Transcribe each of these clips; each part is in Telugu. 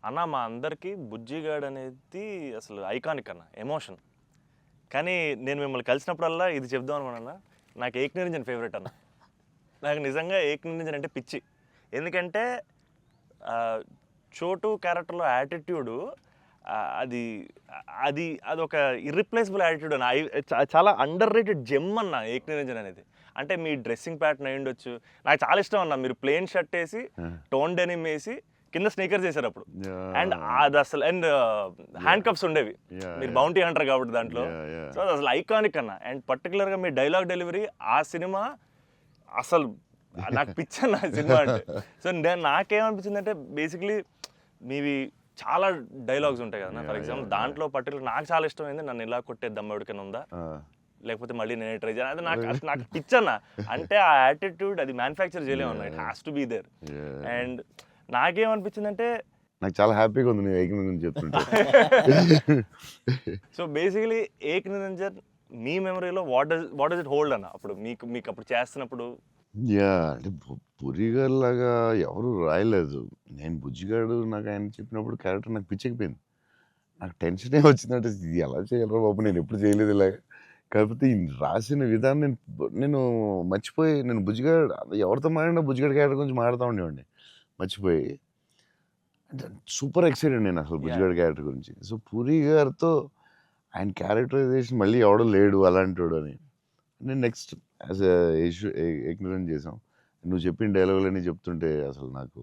అన్న మా అందరికీ బుజ్జిగాడు అనేది అసలు ఐకానిక్ అన్న ఎమోషన్. కానీ నేను మిమ్మల్ని కలిసినప్పుడల్లా ఇది చెప్దాం అనుకున్నా, నాకు ఏక్ నిరంజన్ ఫేవరెట్ అన్న. నాకు నిజంగా ఏక్ నిరంజన్ అంటే పిచ్చి. ఎందుకంటే చోటు క్యారెక్టర్లో యాటిట్యూడు అది అది అదొక ఇర్రిప్లేసబుల్ యాటిట్యూడ్ అన్న. చాలా అండర్ రేటెడ్ జెమ్ అన్న ఏక్ నిరంజన్ అనేది. అంటే మీ డ్రెస్సింగ్ ప్యాటర్న్ అయి ఉండొచ్చు, నాకు చాలా ఇష్టం అన్న. మీరు ప్లెయిన్ షర్ట్ వేసి టోన్ డెనిమ్ వేసి కింద స్నీకర్స్ చేశారు అప్పుడు. అండ్ అది అసలు అండ్ హ్యాండ్ కప్స్ ఉండేవి, మీరు బౌంటీ హంటర్ కాబట్టి దాంట్లో. సో అది అసలు ఐకానిక్ అన్న. అండ్ పర్టికులర్గా మీ డైలాగ్ డెలివరీ ఆ సినిమా అసలు నాకు పిచ్చన్న సినిమా అంటే. సో నాకేమనిపించింది అంటే బేసిక్లీ మీవి చాలా డైలాగ్స్ ఉంటాయి కదా. ఫర్ ఎగ్జాంపుల్ దాంట్లో పర్టికులర్ నాకు చాలా ఇష్టమైంది నన్ను ఇలా కొట్టే దమ్మడికైనా ఉందా, లేకపోతే మళ్ళీ నేనే ట్రై చేయాలి, అది నాకు పిచ్చన్న. అంటే ఆ యాటిట్యూడ్ అది మ్యానుఫ్యాక్చర్ చేయలేము అన్న, it has to be there. And నాకేమనిపించిందంటే నాకు చాలా హ్యాపీగా ఉంది నేను ఏక్ నిరంజన్ చెప్తుంటే. సో బేసికలీ ఏక్ నిరంజన్ మీ మెమరీలో వాట్ డస్ ఇట్ హోల్డ్ అన్న అప్పుడు మీకు అప్పుడు చేస్తున్నప్పుడు? అంటే పురిగారు లాగా ఎవరు రాయలేదు. నేను బుజ్జిగాడు నాకు ఆయన చెప్పినప్పుడు క్యారెక్టర్ నాకు పిచ్చెక్కిపోయింది. నాకు టెన్షనే వచ్చిందంటే ఇది ఎలా చేయాలరా బాబు, నేను ఎప్పుడు చేయలేదు ఇలాగ. కాకపోతే ఈ రాసిన విధానం నేను మర్చిపోయి, నేను బుజ్జిగాడు ఎవరితో మాట్లాడినా బుజ్జిగాడు క్యారెక్టర్ గురించి మాట్లాడుతూ ఉండేవాడిని మర్చిపోయి. అంటే సూపర్ ఎక్సైటెడ్ నేను అసలు బుజ్జిగాడి క్యారెక్టర్ గురించి. సో పూరి గారితో ఆయన క్యారెక్టరైజేషన్ మళ్ళీ ఎవడో లేడు అలాంటి అని నేను నెక్స్ట్ యాజ్ ఇగ్నరెంట్ చేసాం. నువ్వు చెప్పిన డైలాగులన్నీ చెప్తుంటే అసలు నాకు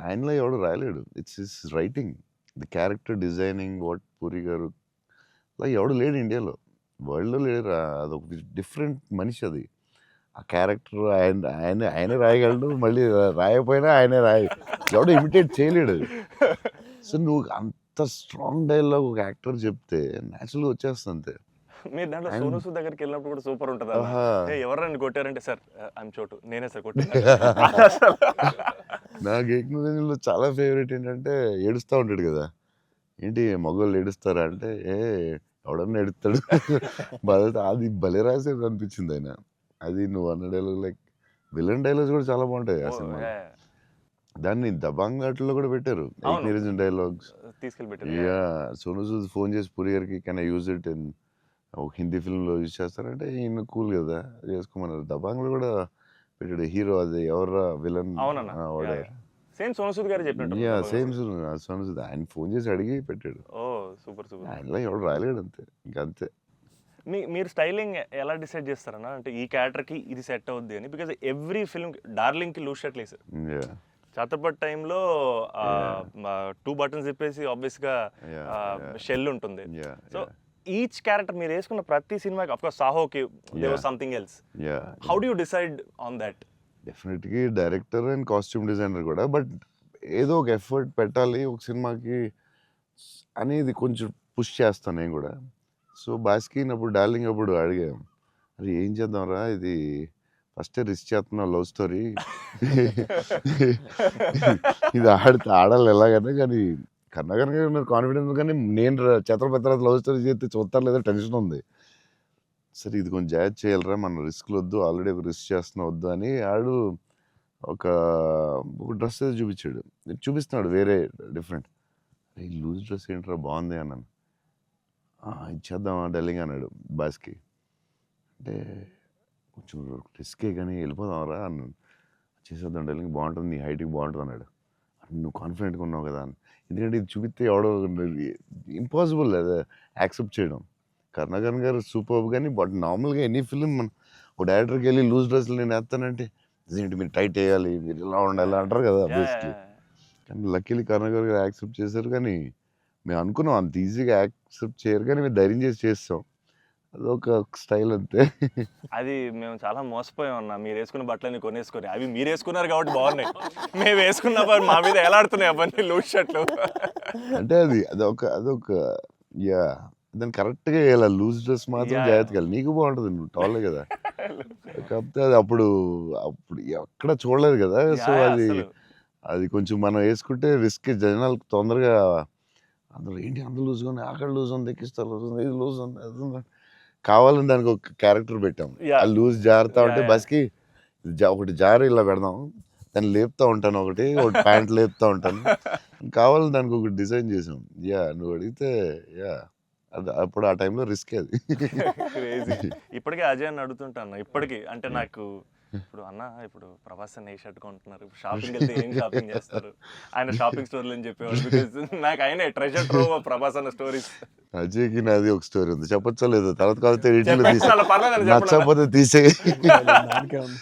ఆయనలో ఎవడు రాయలేడు. It's his writing, the character designing, what Puri garu అలా ఎవడు లేడు ఇండియాలో, వరల్డ్లో లేడు. అదొక డిఫరెంట్ మనిషి అది. ఆ క్యారెక్టర్ ఆయనే రాయగలడు, మళ్ళీ రాయకపోయినా ఆయనే ఎవడో ఇమిటేట్ చేయలేడు. సో నువ్వు అంత స్ట్రాంగ్ డైలాగ్ ఒక యాక్టర్ చెప్తే న్యాచురల్గా వచ్చేస్తుంది అంతే. మీరు దాంట్లో సోను సూద్ దగ్గరికి వెళ్ళినప్పుడు కూడా సూపర్ ఉంటుంది. ఎవరైనా కొట్టారంటే సార్ ఐఎమ్ చోటు, నేనే సార్ కొట్టాను. నాకు ఏక్ నిరంజన్లో చాలా ఫేవరెట్ ఏంటంటే ఏడుస్తూ ఉంటాడు కదా, ఏంటి మగవాళ్ళు ఏడుస్తారా అంటే ఎవడన్నా ఏడుస్తాడు. అది భలే రాసేది అనిపించింది ఆయన. అది నువ్వు అన్న డైలాగ్ లైక్ విలన్ డైలాగ్స్ కూడా చాలా బాగుంటాయి ఆ సినిమా. దాన్ని దబాంగ్ ఆటల్లో కూడా పెట్టారు ఏక్ నిరంజన్ డైలాగ్స్ తీసుకెళ్ళి. సోను సూద్ ఫోన్ చేసి పూరి గారికి can I use it in ఒక హిందీ ఫిల్మ్లో యూజ్ చేస్తారంటే ఈయన కూల్ కదా చేసుకోమన్నారు. దబాంగ్లో కూడా పెట్టాడు హీరో, అది ఎవరా విలన్ సేమ్ సోను సూద్ గారు చెప్పినట్టు. సేమ్ సోను సూద్ ఆయన ఫోన్ చేసి అడిగి పెట్టాడు. ఆయనలో ఎవడు రాయలేడు అంతే, ఇంకంతే. మీరు స్టైలింగ్ ఎలా డిసైడ్ చేస్తారన్నా, అంటే ఈ క్యారెక్టర్కి ఇది సెట్ అవుద్ది అని? బికాజ్ ఎవ్రీ ఫిల్మ్ డార్లింగ్కి లూజ్ షర్ట్ వేసారు, ఛత్రపతి టైంలో 2 బటన్స్ చెప్పేసి ఆబ్వియస్గా షెల్ ఉంటుంది. సో ఈచ్ క్యారెక్టర్ మీరు వేసుకున్న ప్రతి సినిమాకి, ఆఫ్ కోర్స్ సాహోకి there was something else. How do you decide on that? డెఫినెట్గా డైరెక్టర్ అండ్ కాస్ట్యూమ్ డిజైనర్ కూడా, బట్ ఏదో ఒక ఎఫర్ట్ పెట్టాలి ఒక సినిమాకి అనేది కొంచెం పుష్ చేస్తాను నేను కూడా. సో బాస్కిన్ అప్పుడు డార్లింగ్ అప్పుడు అడిగాం, అది ఏం చేద్దాంరా, ఇది ఫస్టే రిస్క్ చేస్తున్నావు లవ్ స్టోరీ, ఇది ఆడాలి ఎలాగైనా. కానీ కర్ణాకర్ గారు కాన్ఫిడెన్స్, కానీ నేను ఛత్రపతి లవ్ స్టోరీ చేస్తే చూస్తారు లేదా టెన్షన్ ఉంది. సరే ఇది కొంచెం జాగ్రత్త చేయాలరా, మన రిస్క్లు వద్దు, ఆల్రెడీ ఒక రిస్క్ చేస్తున్నా వద్దు అని ఆడు ఒక డ్రెస్ చూపించాడు, చూపిస్తున్నాడు వేరే డిఫరెంట్. ఈ లూజ్ డ్రెస్ ఏంట్రా బాగుంది అన్నాను. ఇచ్చేద్దామా డార్లింగ్ అన్నాడు బాస్కి. అంటే కొంచెం రిస్కే కానీ వెళ్ళిపోదాంరా అన్నాను. చేసేద్దాం డార్లింగ్, బాగుంటుంది, నీ హైట్కి బాగుంటుంది అన్నాడు. నువ్వు కాన్ఫిడెంట్గా ఉన్నావు కదా అని. ఎందుకంటే ఇది చూపిస్తే ఎవడో ఇంపాసిబుల్ అది యాక్సెప్ట్ చేయడం. కర్ణాకర్ గారు సూపర్, కానీ బట్ నార్మల్గా ఎనీ ఫిలిం మన ఒక డైరెక్టర్కి వెళ్ళి లూజ్ డ్రెస్లు నేను వేస్తానంటే ఇదేంటి మీరు టైట్ వేయాలి, మీరు ఇలా ఉండాలి అంటారు కదా బేసిక్లీ. కానీ లక్కీలీ కర్ణాకర్ గారు యాక్సెప్ట్ చేశారు. కానీ మేము అనుకున్నాం అంత ఈజీగా యాక్సెప్ట్ చేయరు, కానీ మేము ధైర్యం చేసి చేస్తాం, అదొక స్టైల్ అంతే. అది మేము చాలా మోసపోయాం అన్న, మీరు వేసుకున్న బట్టలన్నీ కొనేసుకొని. అవి మీరు వేసుకున్నారు కాబట్టి బాగున్నాయి, మేము వేసుకున్నప్పుడు మా మీద ఎలా ఆడుతున్నాయి అవన్నీ లూజ్ షర్ట్లు. అంటే అదొక దాన్ని కరెక్ట్గా వేయాలి, లూజ్ డ్రెస్ మాత్రం జాగ్రత్తగా, నీకు బాగుంటుంది, నువ్వు టాలే కదా. కాకపోతే అది అప్పుడు ఎక్కడ చూడలేదు కదా. సో అది కొంచెం మనం వేసుకుంటే రిస్క్, జనాలకు తొందరగా అందరూ ఏంటి అంత లూజ్ ఉంది, అక్కడ లూజ్ ఉంది, ఎక్కిస్తా లూజ్ ఉంది, ఇది లూజ్ ఉంది, అది ఉంది, కావాలని దానికి ఒక క్యారెక్టర్ పెట్టాం. ఆ లూజ్ జారుతా ఉంటే బస్కి ఒకటి జారి ఇలా పెడదాం, దాన్ని లేపుతా ఉంటాను ఒకటి ప్యాంట్ లేపుతా ఉంటాను. కావాలని దానికి ఒక డిజైన్ చేసాం. నువ్వు అడిగితే అది అప్పుడు ఆ టైంలో రిస్క్ అది. క్రేజీ. ఇప్పటికే అజయ్ అని అడుగుతుంటాను ఇప్పటికీ. అంటే నాకు ఇప్పుడు అన్న ఇప్పుడు ప్రభాస్ అన్న ఏ షర్ట్ కొంటున్నారు, ఇప్పుడు షాపింగ్ వెళ్తే ఏం షాపింగ్ చేస్తారు, ఆయన షాపింగ్ స్టోర్లు అని చెప్పేవాడు. బికాజ్ నాకు ఆయన ట్రెజర్ ట్రోవ్ ప్రభాస్ అన్న స్టోరీస్. అజయ్కి నాది ఒక స్టోరీ ఉంది, చెప్పొచ్చో లేదో తర్వాత కాకపోతే చెప్పేసి పర్లేదని చెప్పండి. నచ్చకపోతే తీసే. దానికే ఉంది.